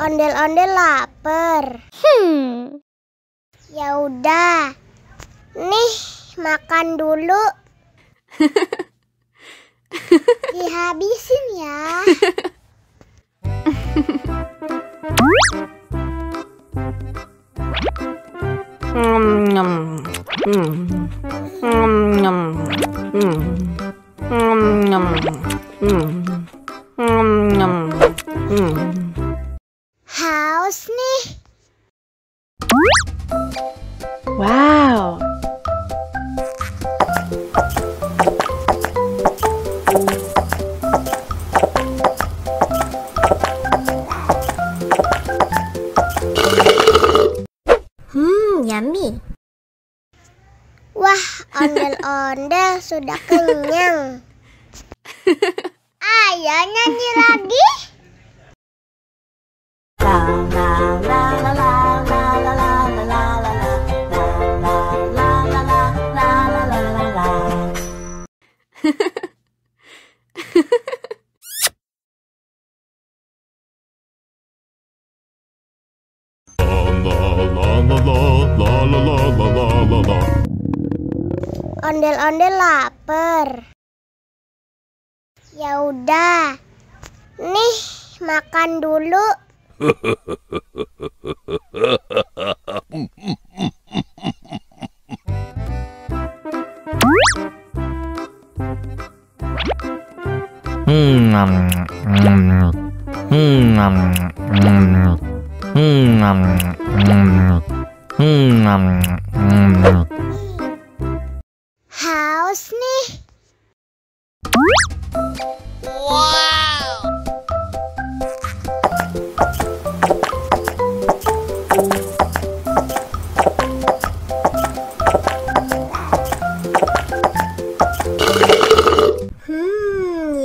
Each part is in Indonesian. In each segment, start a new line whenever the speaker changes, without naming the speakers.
Ondel-ondel lapar. Ya udah. Nih, makan dulu. Dihabisin ya. Haus nih.
Wow.
Yummy. Wah, ondel-ondel sudah kenyang. Ayo nyanyi lagi. Ondel-ondel lapar. Ya udah. Nih, makan dulu. Haus nih. Wow.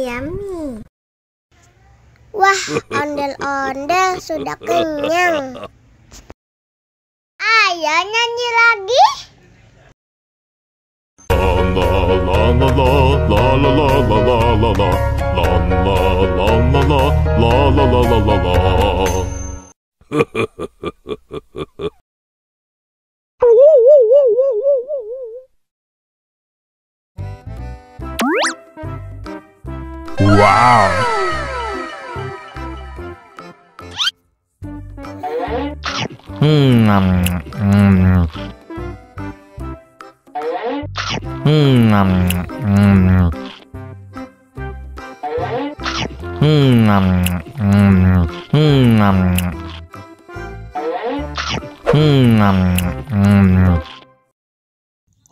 Yummy. Wah, ondel-ondel sudah kenyang. Ayo nyanyi lagi.
Wow.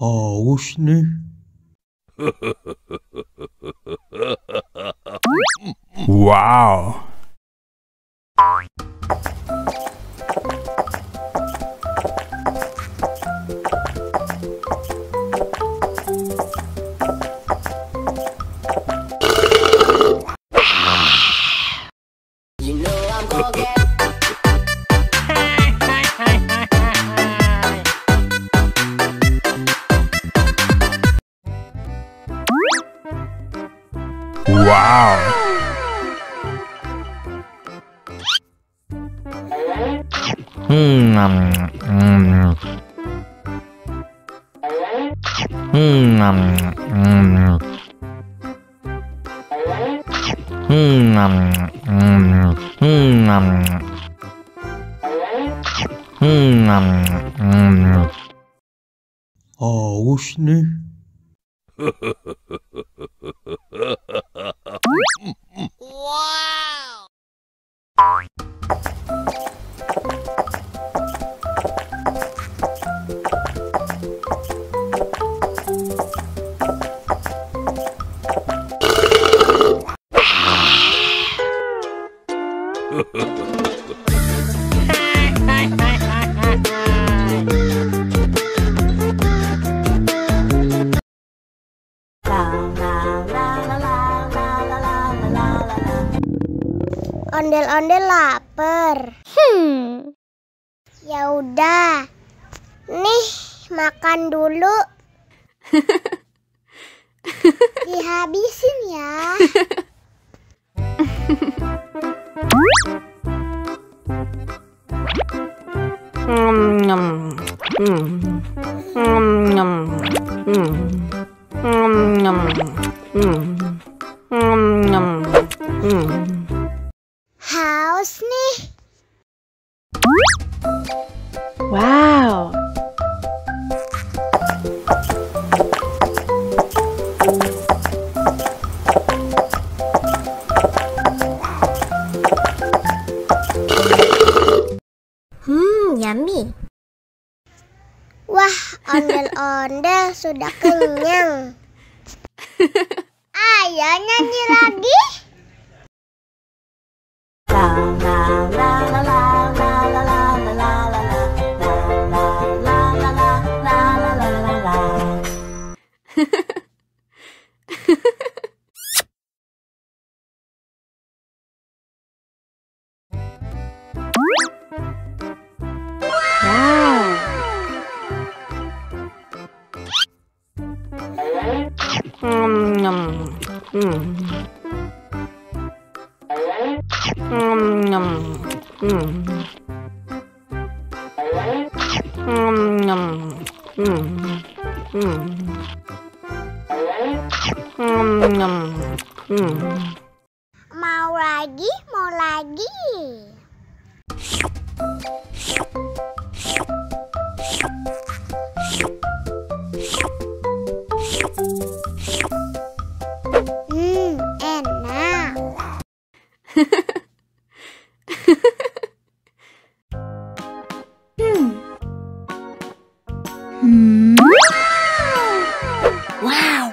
Haus nih. Wow. Wow. Haus nih.
Wow. Ondel-ondel lapar. Ya udah. Nih, makan dulu. Dihabisin ya. ya. Haus nih.
Wow.
Yummy. Wah, ondel-ondel sudah kenyang. Ayo nyanyi lagi. Mau lagi, mau lagi. Enak. Wow.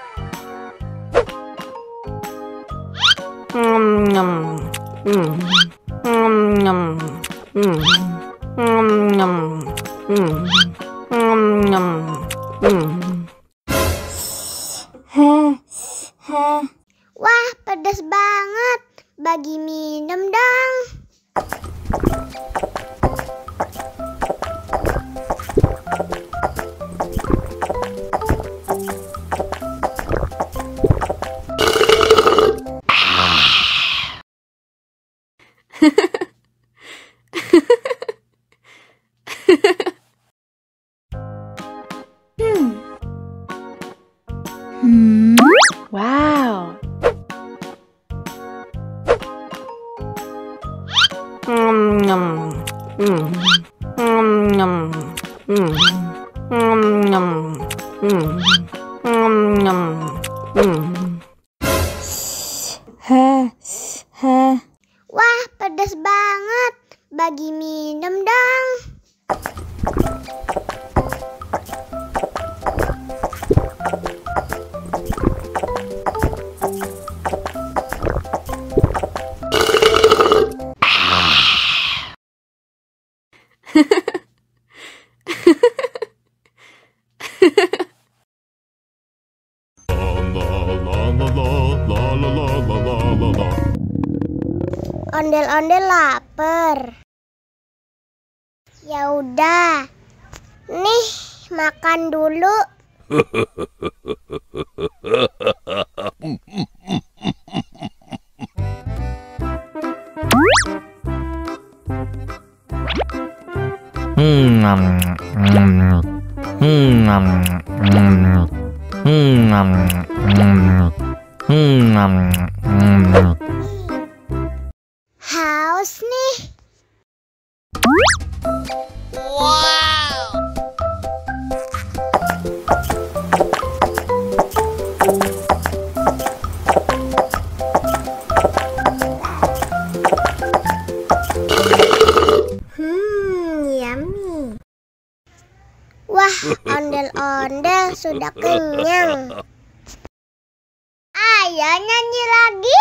Wah, pedas banget. Bagi minum dong.
Wow.
Wah, pedas banget. Bagi minum dong. Ondel-ondel lapar. Ya udah. Nih, makan dulu. Haus nih. Wow. Yummy. Wah, ondel-ondel sudah kenyang. Ayo nyanyi lagi.